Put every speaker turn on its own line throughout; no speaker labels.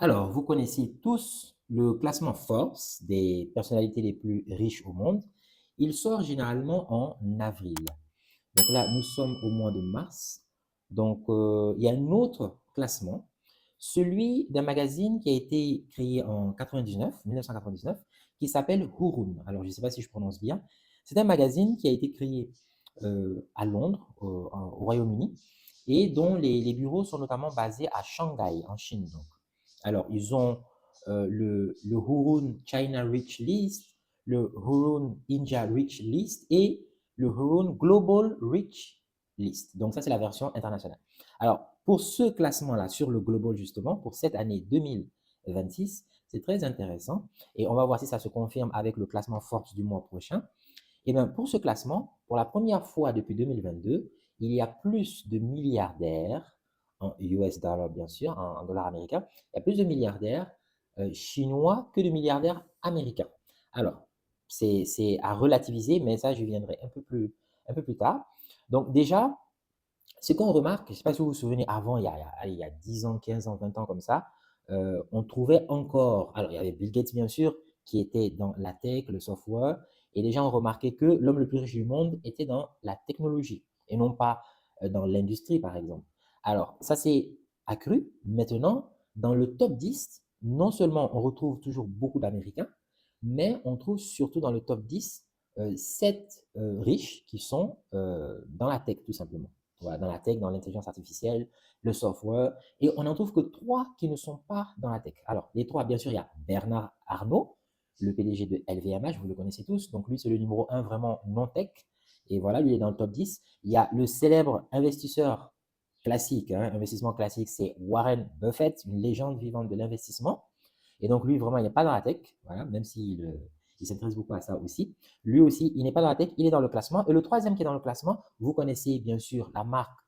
Alors, vous connaissez tous le classement Forbes des personnalités les plus riches au monde. Il sort généralement en avril. Donc là, nous sommes au mois de mars. Donc, il y a un autre classement, celui d'un magazine qui a été créé en 1999, qui s'appelle Hurun. Alors, je ne sais pas si je prononce bien. C'est un magazine qui a été créé à Londres, au Royaume-Uni, et dont les bureaux sont notamment basés à Shanghai, en Chine. Donc. Alors, ils ont le Hurun China Rich List, le Hurun India Rich List et le Hurun Global Rich List. Donc, ça, c'est la version internationale. Alors, pour ce classement-là, sur le Global, justement, pour cette année 2026, c'est très intéressant. Et on va voir si ça se confirme avec le classement Forbes du mois prochain. Et bien, pour ce classement, pour la première fois depuis 2022, il y a plus de milliardaires, en US dollar bien sûr, en dollars américains, il y a plus de milliardaires chinois que de milliardaires américains. Alors, c'est à relativiser, mais ça, je viendrai un peu plus tard. Donc déjà, ce qu'on remarque, je ne sais pas si vous vous souvenez, avant, il y a 10 ans, 15 ans, 20 ans comme ça, on trouvait encore, alors il y avait Bill Gates bien sûr, qui était dans la tech, le software, et les gens ont remarqué que l'homme le plus riche du monde était dans la technologie, et non pas dans l'industrie, par exemple. Alors, ça s'est accru. Maintenant, dans le top 10, non seulement on retrouve toujours beaucoup d'Américains, mais on trouve surtout dans le top 10 7 riches qui sont dans la tech, tout simplement. Voilà, dans la tech, dans l'intelligence artificielle, le software. Et on n'en trouve que 3 qui ne sont pas dans la tech. Alors, les 3, bien sûr, il y a Bernard Arnault, le PDG de LVMH, vous le connaissez tous. Donc, lui, c'est le numéro 1 vraiment non-tech. Et voilà, lui il est dans le top 10. Il y a le célèbre investisseur classique, hein, investissement classique, c'est Warren Buffett, une légende vivante de l'investissement. Et donc, lui, vraiment, il n'est pas dans la tech, voilà, même s'il il s'intéresse beaucoup à ça aussi. Lui aussi, il n'est pas dans la tech, il est dans le classement. Et le troisième qui est dans le classement, vous connaissez bien sûr la marque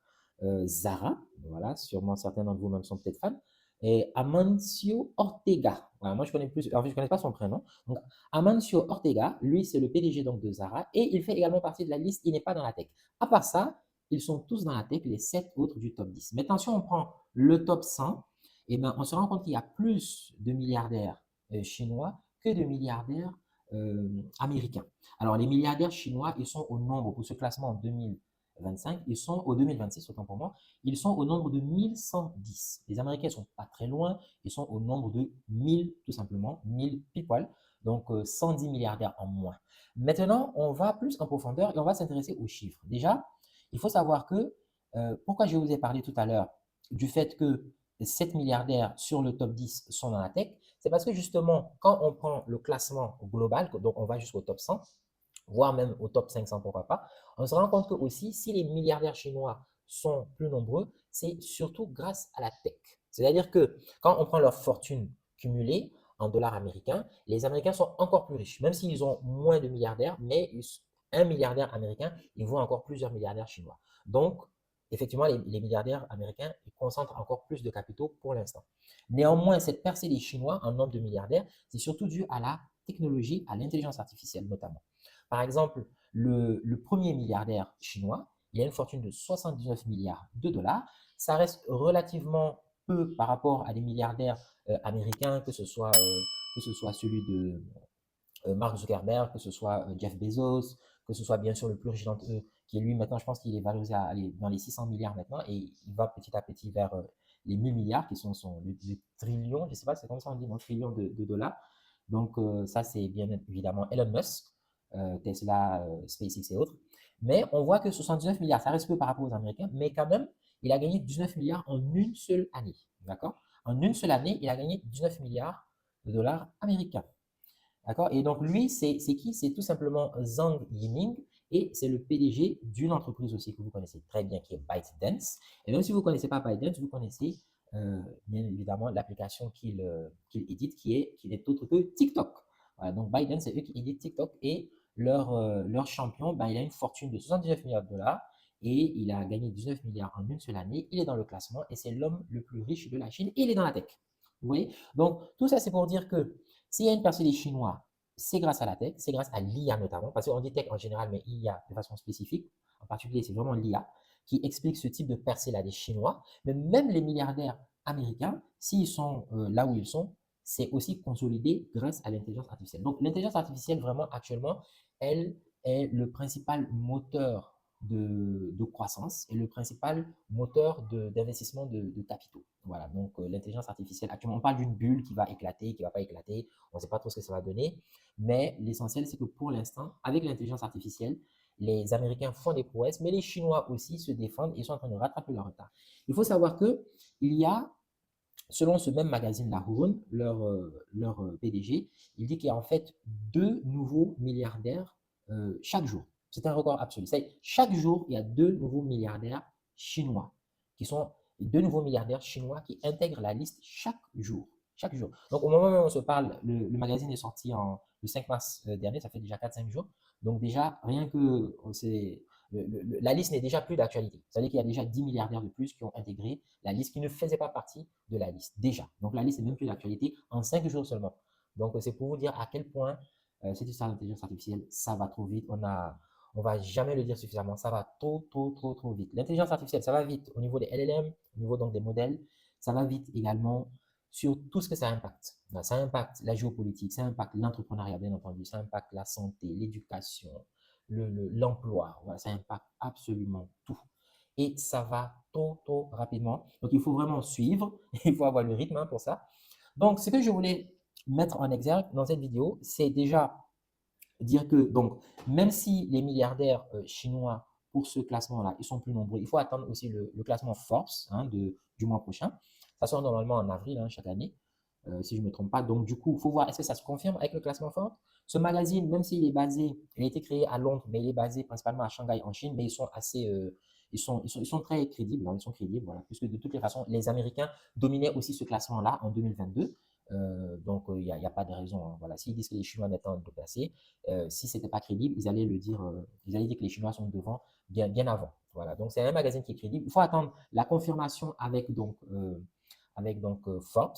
Zara, voilà, sûrement certains d'entre vous même sont peut-être fans, et Amancio Ortega. Voilà, moi, je connais plus, en fait, je connais pas son prénom. Donc, Amancio Ortega, lui, c'est le PDG donc de Zara, et il fait également partie de la liste, il n'est pas dans la tech. À part ça, ils sont tous dans la tech, les 7 autres du top 10. Maintenant, si on prend le top 100, eh ben, on se rend compte qu'il y a plus de milliardaires chinois que de milliardaires américains. Alors, les milliardaires chinois, ils sont au nombre, pour ce classement en 2025, ils sont au 2026, autant pour moi, ils sont au nombre de 1110. Les Américains ne sont pas très loin, ils sont au nombre de 1000, tout simplement, 1000 pile poil, donc 110 milliardaires en moins. Maintenant, on va plus en profondeur et on va s'intéresser aux chiffres. Déjà, il faut savoir que, pourquoi je vous ai parlé tout à l'heure du fait que 7 milliardaires sur le top 10 sont dans la tech, c'est parce que justement, quand on prend le classement global, donc on va jusqu'au top 100, voire même au top 500, pourquoi pas, on se rend compte que aussi, si les milliardaires chinois sont plus nombreux, c'est surtout grâce à la tech. C'est-à-dire que quand on prend leur fortune cumulée en dollars américains, les Américains sont encore plus riches, même s'ils ont moins de milliardaires, mais un milliardaire américain, il vaut encore plusieurs milliardaires chinois. Donc, effectivement, les milliardaires américains, ils concentrent encore plus de capitaux pour l'instant. Néanmoins, cette percée des Chinois en nombre de milliardaires, c'est surtout dû à la technologie, à l'intelligence artificielle notamment. Par exemple, le premier milliardaire chinois, il a une fortune de 79 milliards de dollars. Ça reste relativement peu par rapport à des milliardaires américains, que ce soit celui de Mark Zuckerberg, que ce soit Jeff Bezos, que ce soit bien sûr le plus riche d'entre eux, qui est lui maintenant, je pense qu'il est valorisé dans les 600 milliards maintenant, et il va petit à petit vers les 1000 milliards, qui sont le trillion, je ne sais pas, c'est comme ça on dit, un trillion de dollars. Donc ça, c'est bien évidemment Elon Musk, Tesla, SpaceX et autres. Mais on voit que 79 milliards, ça reste peu par rapport aux Américains, mais quand même, il a gagné 19 milliards en une seule année. D'accord? En une seule année, il a gagné 19 milliards de dollars américains. D'accord? Et donc, lui, c'est qui? C'est tout simplement Zhang Yiming et c'est le PDG d'une entreprise aussi que vous connaissez très bien qui est ByteDance. Et même si vous ne connaissez pas ByteDance, vous connaissez bien évidemment l'application qu'il édite qui n'est autre que TikTok. Voilà, donc, ByteDance, c'est eux qui éditent TikTok et leur champion, ben, il a une fortune de 79 milliards de dollars et il a gagné 19 milliards en une seule année. Il est dans le classement et c'est l'homme le plus riche de la Chine et il est dans la tech. Vous voyez? Donc, tout ça, c'est pour dire que s'il y a une percée des Chinois, c'est grâce à la tech, c'est grâce à l'IA notamment, parce qu'on dit tech en général, mais IA de façon spécifique. En particulier, c'est vraiment l'IA qui explique ce type de percée-là des Chinois. Mais même les milliardaires américains, s'ils sont là où ils sont, c'est aussi consolidé grâce à l'intelligence artificielle. Donc, l'intelligence artificielle, vraiment, actuellement, elle est le principal moteur de croissance et le principal moteur d'investissement de capitaux. Voilà, donc l'intelligence artificielle, actuellement, on parle d'une bulle qui va éclater, qui ne va pas éclater, on ne sait pas trop ce que ça va donner, mais l'essentiel, c'est que pour l'instant, avec l'intelligence artificielle, les Américains font des prouesses, mais les Chinois aussi se défendent et sont en train de rattraper leur retard. Il faut savoir que il y a, selon ce même magazine, La Hurun, leur PDG, il dit qu'il y a en fait 2 nouveaux milliardaires chaque jour. C'est un record absolu. Chaque jour, il y a 2 nouveaux milliardaires chinois qui sont 2 nouveaux milliardaires chinois qui intègrent la liste chaque jour. Chaque jour. Donc, au moment où on se parle, le magazine est sorti le 5 mars dernier, ça fait déjà 4-5 jours. Donc, déjà, rien que la liste n'est déjà plus d'actualité. Ça veut dire qu'il y a déjà 10 milliardaires de plus qui ont intégré la liste qui ne faisait pas partie de la liste, déjà. Donc, la liste n'est même plus d'actualité en 5 jours seulement. Donc, c'est pour vous dire à quel point cette histoire d'intelligence artificielle, ça va trop vite. On va jamais le dire suffisamment. Ça va trop vite. L'intelligence artificielle, ça va vite au niveau des LLM, au niveau donc des modèles. Ça va vite également sur tout ce que ça impacte. Ça impacte la géopolitique, ça impacte l'entrepreneuriat, bien entendu, ça impacte la santé, l'éducation, l'emploi. Voilà, ça impacte absolument tout. Et ça va trop rapidement. Donc, il faut vraiment suivre. Il faut avoir le rythme pour ça. Donc, ce que je voulais mettre en exergue dans cette vidéo, c'est déjà dire que, donc, même si les milliardaires chinois, pour ce classement-là, ils sont plus nombreux, il faut attendre aussi le classement Forbes du mois prochain. Ça sort normalement en avril chaque année, si je ne me trompe pas. Donc, du coup, il faut voir est-ce que ça se confirme avec le classement Forbes. Ce magazine, même s'il est basé, il a été créé à Londres, mais il est basé principalement à Shanghai, en Chine, mais ils sont assez. Ils sont très crédibles, ils sont crédibles, voilà, puisque de toutes les façons, les Américains dominaient aussi ce classement-là en 2022. Donc, il n'y a pas de raison. Voilà. S'ils disent que les Chinois maintenant de placer, si ce n'était pas crédible, ils allaient le dire, ils allaient dire que les Chinois sont devant bien avant. Voilà. Donc, c'est un magazine qui est crédible. Il faut attendre la confirmation avec Forbes.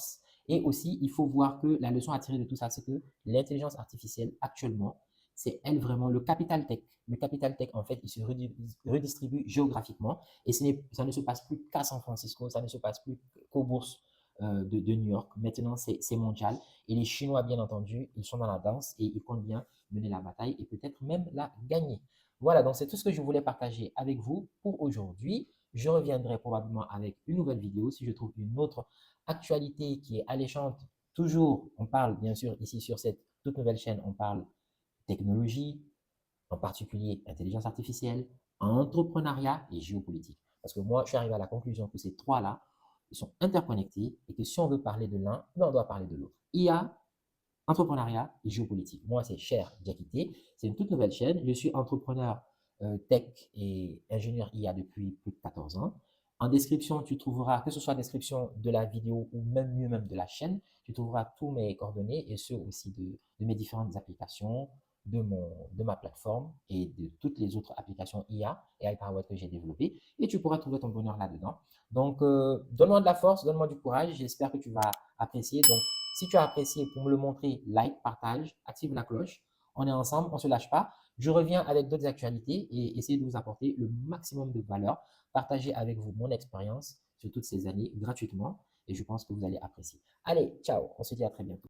Et aussi, il faut voir que la leçon à tirer de tout ça, c'est que l'intelligence artificielle actuellement, c'est elle vraiment le capital tech. Le capital tech, en fait, il se redistribue géographiquement et ça ne se passe plus qu'à San Francisco, ça ne se passe plus qu'aux bourses de New York. Maintenant, c'est mondial. Et les Chinois, bien entendu, ils sont dans la danse et ils comptent bien mener la bataille et peut-être même la gagner. Voilà, donc c'est tout ce que je voulais partager avec vous pour aujourd'hui. Je reviendrai probablement avec une nouvelle vidéo si je trouve une autre actualité qui est alléchante. Toujours, on parle bien sûr ici sur cette toute nouvelle chaîne, on parle technologie, en particulier intelligence artificielle, entrepreneuriat et géopolitique. Parce que moi, je suis arrivé à la conclusion que ces trois-là, ils sont interconnectés et que si on veut parler de l'un, on doit parler de l'autre. IA, entrepreneuriat et géopolitique. Moi, c'est Cher Diakité. C'est une toute nouvelle chaîne. Je suis entrepreneur tech et ingénieur IA depuis plus de 14 ans. En description, tu trouveras, que ce soit la description de la vidéo ou même mieux même de la chaîne, tu trouveras tous mes coordonnées et ceux aussi de mes différentes applications, de ma plateforme et de toutes les autres applications IA et iPowered que j'ai développées. Et tu pourras trouver ton bonheur là-dedans. Donc, donne-moi de la force, donne-moi du courage. J'espère que tu vas apprécier. Donc, si tu as apprécié, pour me le montrer, like, partage, active la cloche. On est ensemble, on ne se lâche pas. Je reviens avec d'autres actualités et essayer de vous apporter le maximum de valeur, partager avec vous mon expérience sur toutes ces années gratuitement et je pense que vous allez apprécier. Allez, ciao, on se dit à très bientôt.